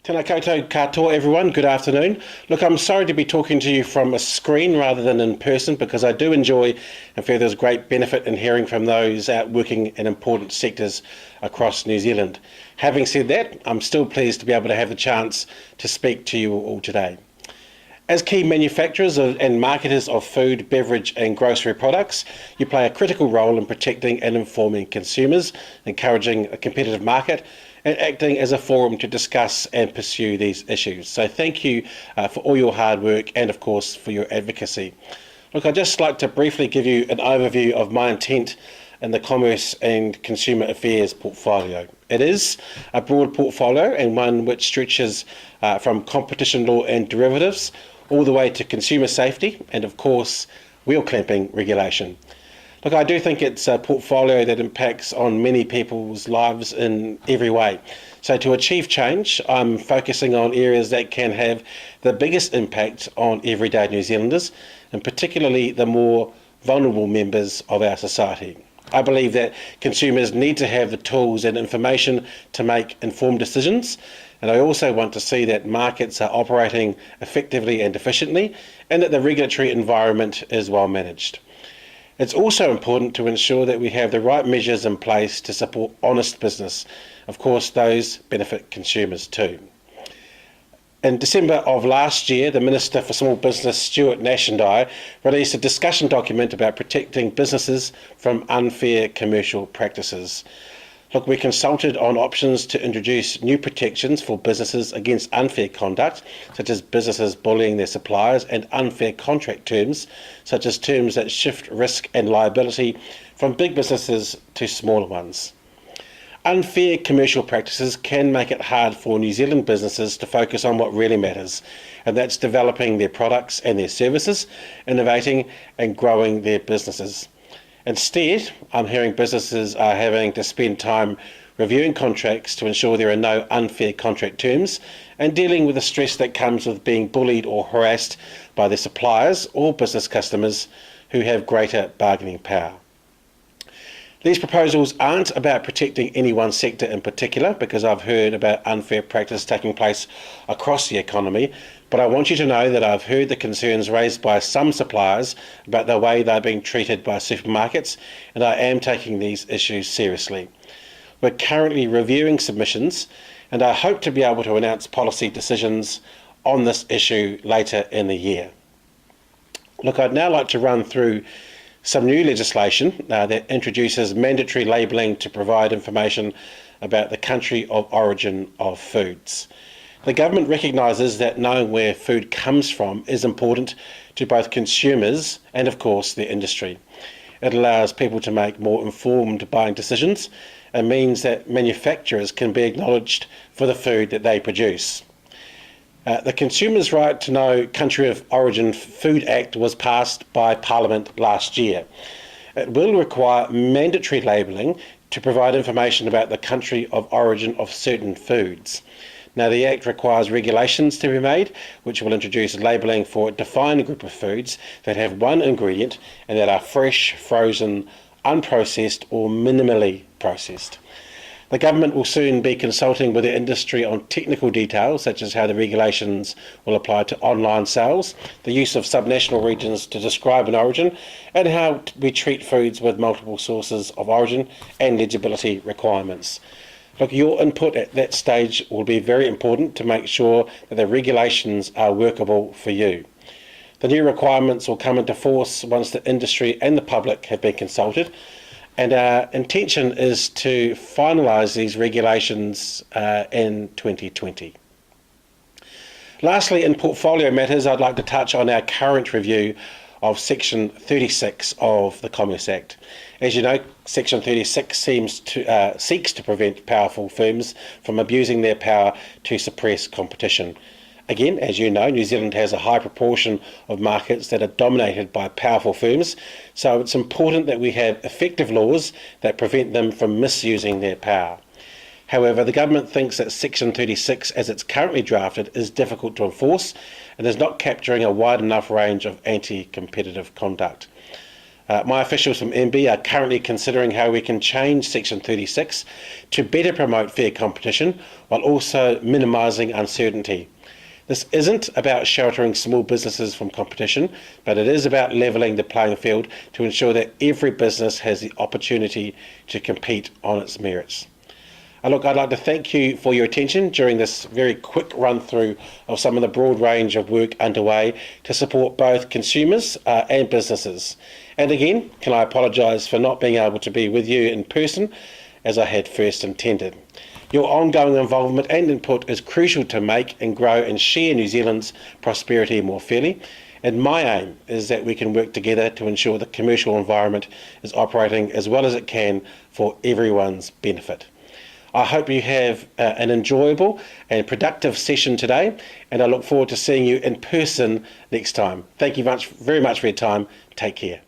Tēnā koutou katoa everyone, good afternoon. Look, I'm sorry to be talking to you from a screen rather than in person because I do enjoy and feel there's great benefit in hearing from those out working in important sectors across New Zealand. Having said that, I'm still pleased to be able to have the chance to speak to you all today. As key manufacturers and marketers of food, beverage and grocery products, you play a critical role in protecting and informing consumers, encouraging a competitive market and acting as a forum to discuss and pursue these issues. So thank you for all your hard work and of course for your advocacy. Look, I'd just like to briefly give you an overview of my intent in the Commerce and Consumer Affairs portfolio. It is a broad portfolio and one which stretches from competition law and derivatives all the way to consumer safety and of course wheel clamping regulation. Look, I do think it's a portfolio that impacts on many people's lives in every way. So to achieve change, I'm focusing on areas that can have the biggest impact on everyday New Zealanders, and particularly the more vulnerable members of our society. I believe that consumers need to have the tools and information to make informed decisions, and I also want to see that markets are operating effectively and efficiently, and that the regulatory environment is well managed. It's also important to ensure that we have the right measures in place to support honest business. Of course, those benefit consumers too. In December of last year, the Minister for Small Business, Stuart Nash, and I released a discussion document about protecting businesses from unfair commercial practices. Look, we consulted on options to introduce new protections for businesses against unfair conduct, such as businesses bullying their suppliers, and unfair contract terms, such as terms that shift risk and liability from big businesses to smaller ones. Unfair commercial practices can make it hard for New Zealand businesses to focus on what really matters, and that's developing their products and their services, innovating and growing their businesses. Instead, I'm hearing businesses are having to spend time reviewing contracts to ensure there are no unfair contract terms and dealing with the stress that comes with being bullied or harassed by their suppliers or business customers who have greater bargaining power. These proposals aren't about protecting any one sector in particular, because I've heard about unfair practice taking place across the economy, but I want you to know that I've heard the concerns raised by some suppliers about the way they're being treated by supermarkets, and I am taking these issues seriously. We're currently reviewing submissions, and I hope to be able to announce policy decisions on this issue later in the year. Look, I'd now like to run through some new legislation that introduces mandatory labelling to provide information about the country of origin of foods. The government recognises that knowing where food comes from is important to both consumers and, of course, the industry. It allows people to make more informed buying decisions and means that manufacturers can be acknowledged for the food that they produce. The Consumers' Right to Know Country of Origin Food Act was passed by Parliament last year. It will require mandatory labelling to provide information about the country of origin of certain foods. Now, the Act requires regulations to be made, which will introduce labelling for a defined group of foods that have one ingredient and that are fresh, frozen, unprocessed or minimally processed. The government will soon be consulting with the industry on technical details, such as how the regulations will apply to online sales, the use of subnational regions to describe an origin, and how we treat foods with multiple sources of origin and legibility requirements. Look, your input at that stage will be very important to make sure that the regulations are workable for you. The new requirements will come into force once the industry and the public have been consulted, and our intention is to finalise these regulations in 2020. Lastly, in portfolio matters, I'd like to touch on our current review of Section 36 of the Commerce Act. As you know, Section 36 seeks to prevent powerful firms from abusing their power to suppress competition. Again, as you know, New Zealand has a high proportion of markets that are dominated by powerful firms, so it's important that we have effective laws that prevent them from misusing their power. However, the government thinks that Section 36, as it's currently drafted, is difficult to enforce and is not capturing a wide enough range of anti-competitive conduct. My officials from MB are currently considering how we can change Section 36 to better promote fair competition while also minimising uncertainty. This isn't about sheltering small businesses from competition, but it is about levelling the playing field to ensure that every business has the opportunity to compete on its merits. Look, I'd like to thank you for your attention during this very quick run through of some of the broad range of work underway to support both consumers and businesses. And again, can I apologise for not being able to be with you in person as I had first intended. Your ongoing involvement and input is crucial to make and grow and share New Zealand's prosperity more fairly. And my aim is that we can work together to ensure the commercial environment is operating as well as it can for everyone's benefit. I hope you have an enjoyable and productive session today, and I look forward to seeing you in person next time. Thank you very much for your time. Take care.